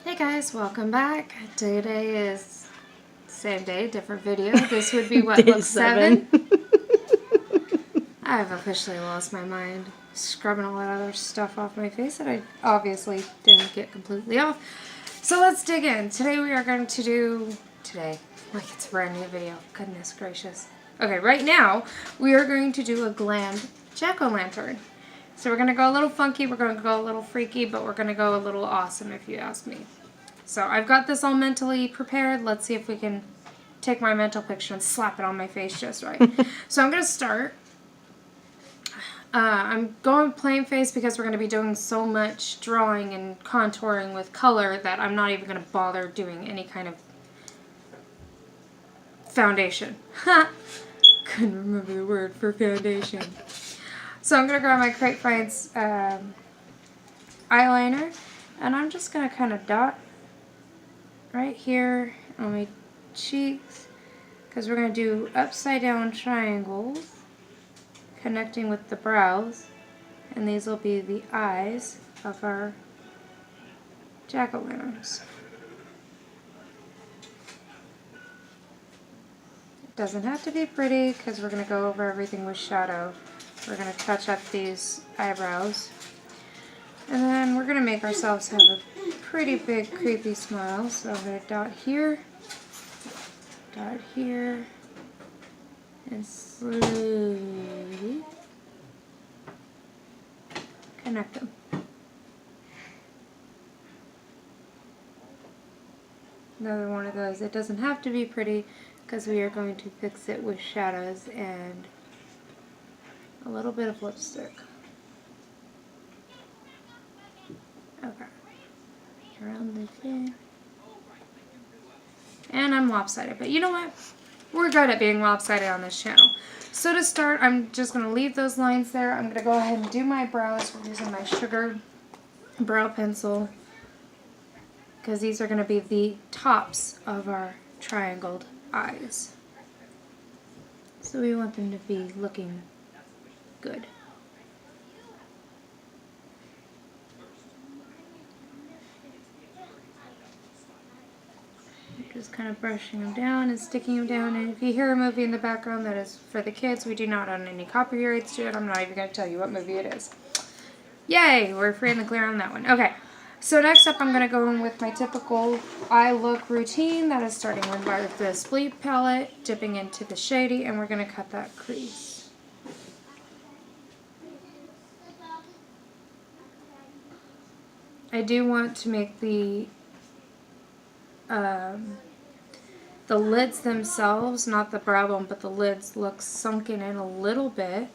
Hey guys, welcome back. Today is same day, different video. This would be what, Day look 7? I've officially lost my mind scrubbing all that other stuff off my face that I obviously didn't get completely off. So let's dig in. Today we are going to do, like it's a brand new video, goodness gracious. Okay, right now we are going to do a Glam jack-o'-lantern. So we're going to go a little funky, we're going to go a little freaky, but we're going to go a little awesome if you ask me. So I've got this all mentally prepared. Let's see if we can take my mental picture and slap it on my face just right. So I'm going to start. I'm going plain face because we're going to be doing so much drawing and contouring with color that I'm not even going to bother doing any kind of foundation. Ha! Couldn't remember the word for foundation. So I'm going to grab my Grapevines eyeliner and I'm just going to kind of dot right here on my cheeks because we're going to do upside down triangles connecting with the brows, and these will be the eyes of our jack-o'-lanterns. It doesn't have to be pretty because we're going to go over everything with shadow. We're going to touch up these eyebrows, and then we're going to make ourselves have a pretty big creepy smile. So I'm going to dot here, and slowly connect them. Another one of those. It doesn't have to be pretty because we are going to fix it with shadows and a little bit of lipstick. Okay. Around the chin. And I'm lopsided, but you know what? We're good at being lopsided on this channel. So to start, I'm just going to leave those lines there. I'm going to go ahead and do my brows. We're using my sugar brow pencil because these are going to be the tops of our triangled eyes. So we want them to be looking good. Just kind of brushing them down and sticking them down. And if you hear a movie in the background, that is for the kids. We do not own any copyrights to it. I'm not even going to tell you what movie it is. Yay! We're free and clear on that one. Okay, so next up I'm going to go in with my typical eye look routine. That is starting with the Split palette, dipping into the shady, and we're going to cut that crease. I do want to make the lids themselves, not the brow bone, but the lids look sunken in a little bit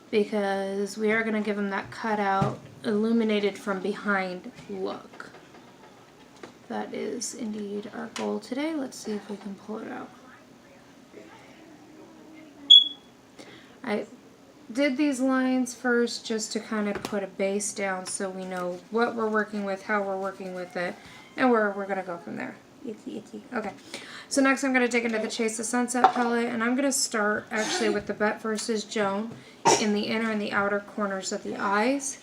because we are going to give them that cutout, illuminated from behind look. That is indeed our goal today. Let's see if we can pull it out. I did these lines first just to kind of put a base down so we know what we're working with, how we're working with it, and where we're going to go from there. Itchy. Okay, so next I'm going to dig into the Chase the Sunset palette, and I'm going to start actually with the Bet versus Joan in the inner and the outer corners of the eyes.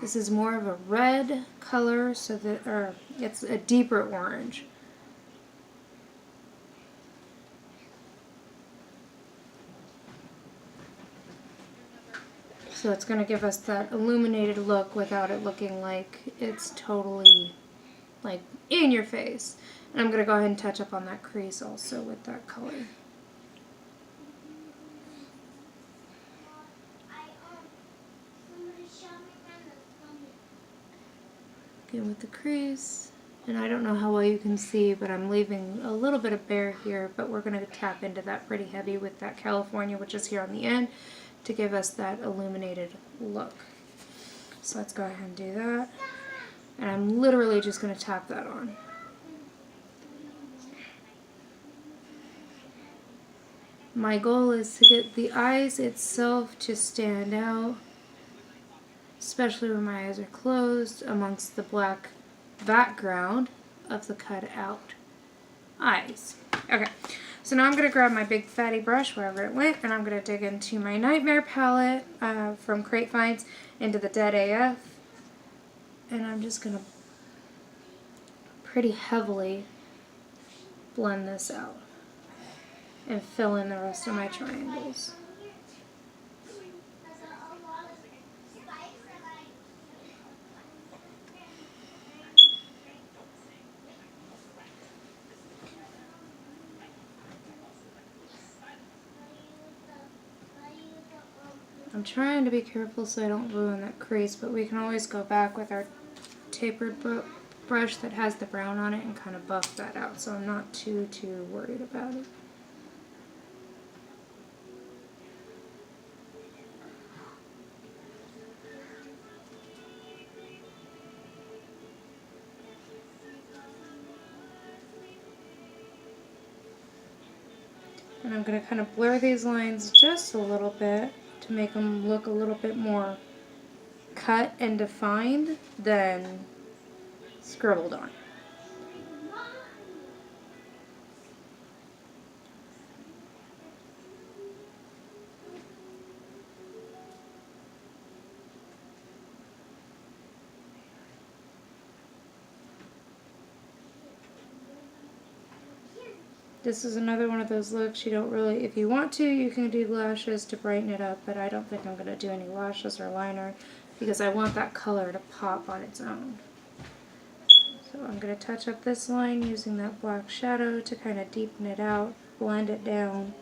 This is more of a red color, so that, it's a deeper orange. So it's going to give us that illuminated look without it looking like it's totally like in your face. And I'm going to go ahead and touch up on that crease also with that color. Again with the crease. And I don't know how well you can see, but I'm leaving a little bit of bare here, but we're going to tap into that pretty heavy with that California, which is here on the end, to give us that illuminated look. So let's go ahead and do that. And I'm literally just going to tap that on. My goal is to get the eyes itself to stand out, especially when my eyes are closed, amongst the black background of the cut out eyes. Okay, so now I'm going to grab my big fatty brush wherever it went, and I'm going to dig into my Nightmare palette from Grapevines into the Dead AF, and I'm just going to pretty heavily blend this out and fill in the rest of my triangles. I'm trying to be careful so I don't ruin that crease, but we can always go back with our tapered brush that has the brown on it and kind of buff that out, so I'm not too worried about it. And I'm going to kind of blur these lines just a little bit to make them look a little bit more cut and defined than scribbled on. This is another one of those looks you don't really, if you want to, you can do lashes to brighten it up, but I don't think I'm going to do any lashes or liner because I want that color to pop on its own. So I'm going to touch up this line using that black shadow to kind of deepen it out, blend it down.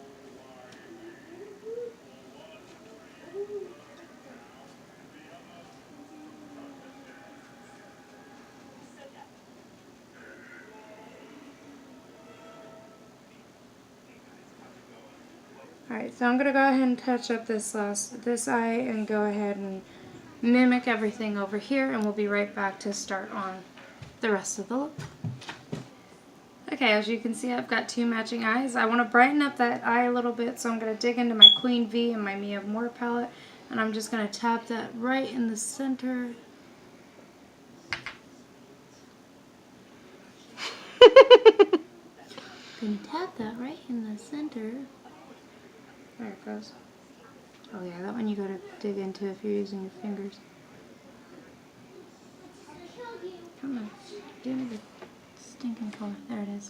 Alright, so I'm going to go ahead and touch up this eye and go ahead and mimic everything over here, and we'll be right back to start on the rest of the look. Okay, as you can see, I've got two matching eyes. I want to brighten up that eye a little bit, so I'm going to dig into my Queen V and my Mia Moore palette, and I'm just going to tap that right in the center. Gonna tap that right in the center. There it goes. Oh yeah, that one you gotta dig into if you're using your fingers. Come on, give me the stinking color. There it is.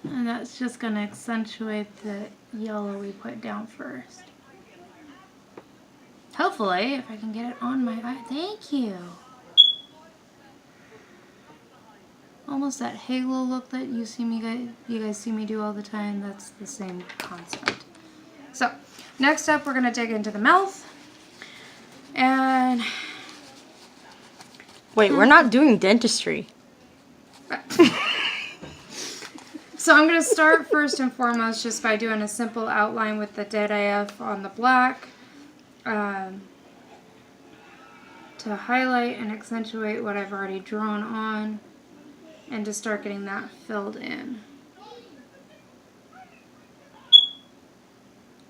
And that's just gonna accentuate the yellow we put down first. Hopefully, if I can get it on my eye. Thank you. Almost that halo look that you guys see me do all the time. That's the same concept. So next up, we're gonna dig into the mouth. And wait, we're not doing dentistry. So I'm gonna start first and foremost just by doing a simple outline with the dead AF on the black to highlight and accentuate what I've already drawn on, and to start getting that filled in.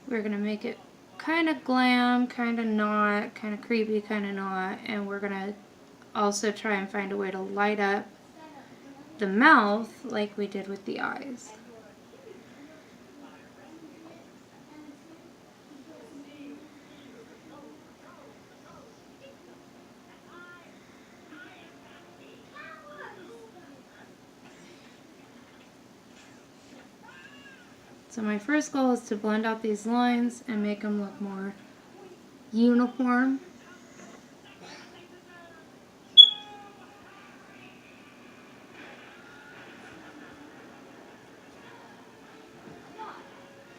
We're going to make it kind of glam, kind of not, kind of creepy, kind of not, and we're going to also try and find a way to light up the mouth like we did with the eyes. So my first goal is to blend out these lines and make them look more uniform.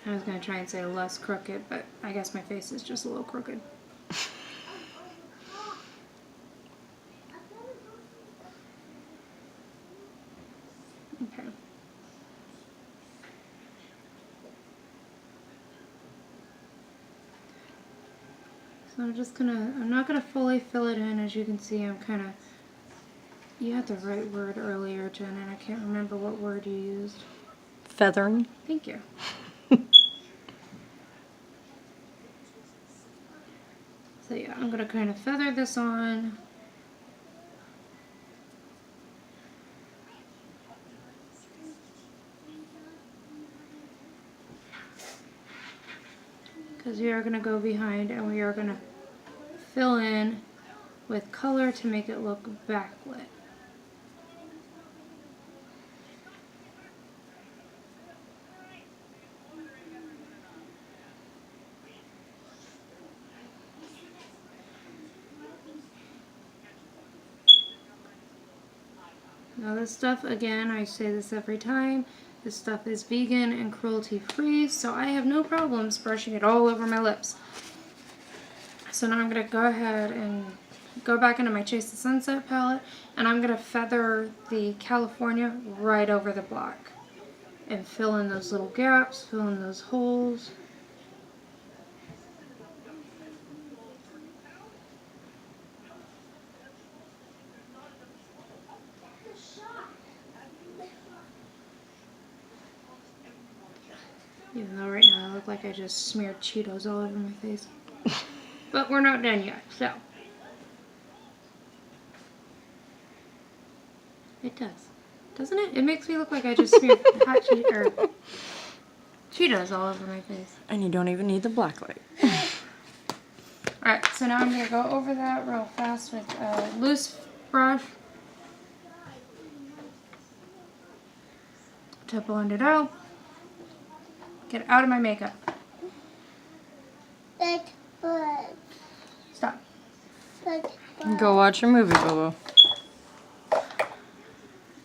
I was going to try and say less crooked, but I guess my face is just a little crooked. Okay. So I'm not gonna fully fill it in. As you can see, I'm kind of, you had the right word earlier, Jen, and I can't remember what word you used. Feathering. Thank you. So yeah, I'm gonna kind of feather this on. Because we are going to go behind and we are going to fill in with color to make it look backlit. Now this stuff, again, I say this every time, this stuff is vegan and cruelty free, so I have no problems brushing it all over my lips. So now I'm going to go ahead and go back into my Chase the Sunset palette, and I'm going to feather the California right over the black. And fill in those little gaps, fill in those holes. Even though right now I look like I just smeared Cheetos all over my face. But we're not done yet, so. It does. Doesn't it? It makes me look like I just smeared hot Cheetos all over my face. And you don't even need the black light. Alright, so now I'm going to go over that real fast with a loose brush to blend it out. Get it out of my makeup. Stop. Go watch your movie, Bobo.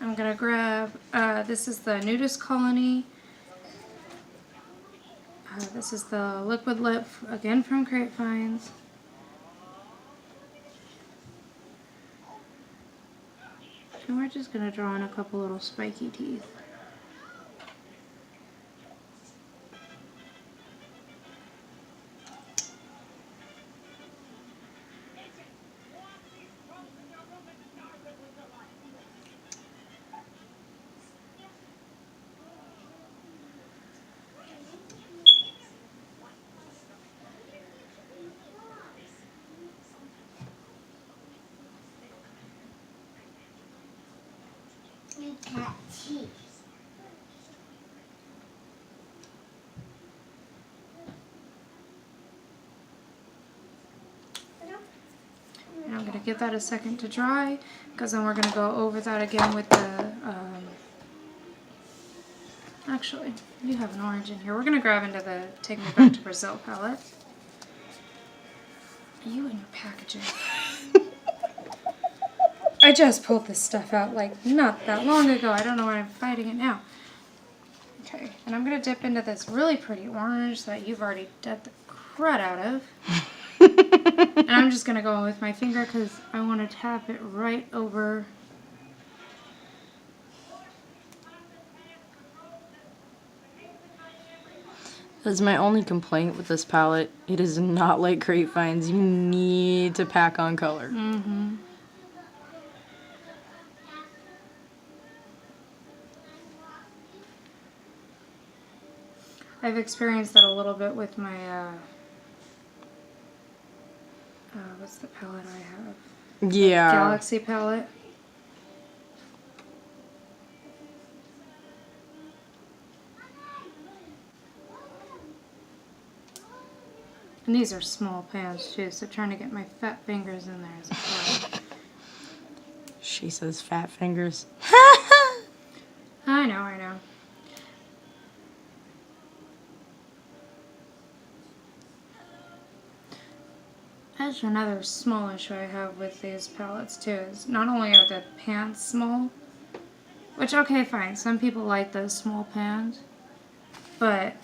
I'm going to grab, this is the Nudist Colony. This is the Liquid Lip, again from Grapevines. And we're just going to draw in a couple little spiky teeth. And I'm going to give that a second to dry, because then we're going to go over that again with the, actually, you have an orange in here. We're going to grab into the Take Me Back to Brazil palette. You and your packaging. I just pulled this stuff out like not that long ago. I don't know why I'm fighting it now. Okay, and I'm going to dip into this really pretty orange that you've already dead the crud out of. And I'm just going to go in with my finger because I want to tap it right over. That's my only complaint with this palette. It is not like Grapevines. You need to pack on color. Mm-hmm. I've experienced that a little bit with my, what's the palette I have? Yeah. Galaxy palette. And these are small pans too, so trying to get my fat fingers in there is a problem. She says fat fingers. I know, I know. That's another small issue I have with these palettes too, is not only are the pans small, which okay fine, some people like those small pans, but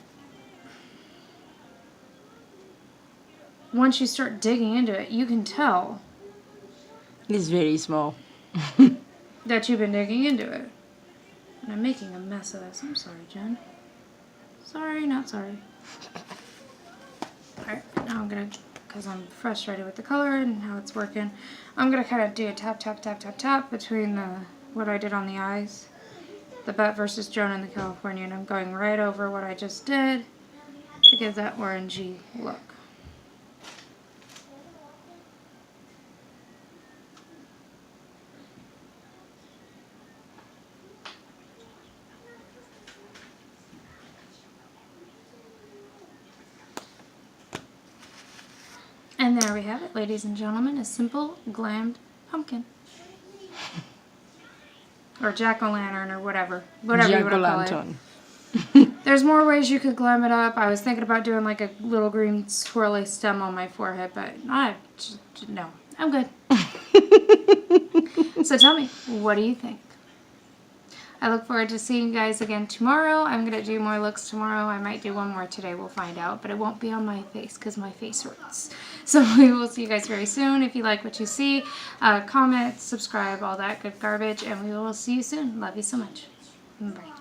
once you start digging into it, you can tell It's very small. that you've been digging into it. And I'm making a mess of this. I'm sorry, Jen. Sorry, not sorry. Alright, now I'm going to, because I'm frustrated with the color and how it's working, I'm going to kind of do a tap, tap, tap, tap, tap between what I did on the eyes, the Bet versus Joan and the California, and I'm going right over what I just did to give that orangey look. And there we have it, ladies and gentlemen, a simple glammed pumpkin. Or jack-o'-lantern or whatever you want to call it. There's more ways you could glam it up. I was thinking about doing like a little green swirly stem on my forehead, but no, I'm good. So tell me, what do you think? I look forward to seeing you guys again tomorrow. I'm going to do more looks tomorrow. I might do one more today. We'll find out. But it won't be on my face because my face hurts. So we will see you guys very soon. If you like what you see, comment, subscribe, all that good garbage. And we will see you soon. Love you so much. Bye.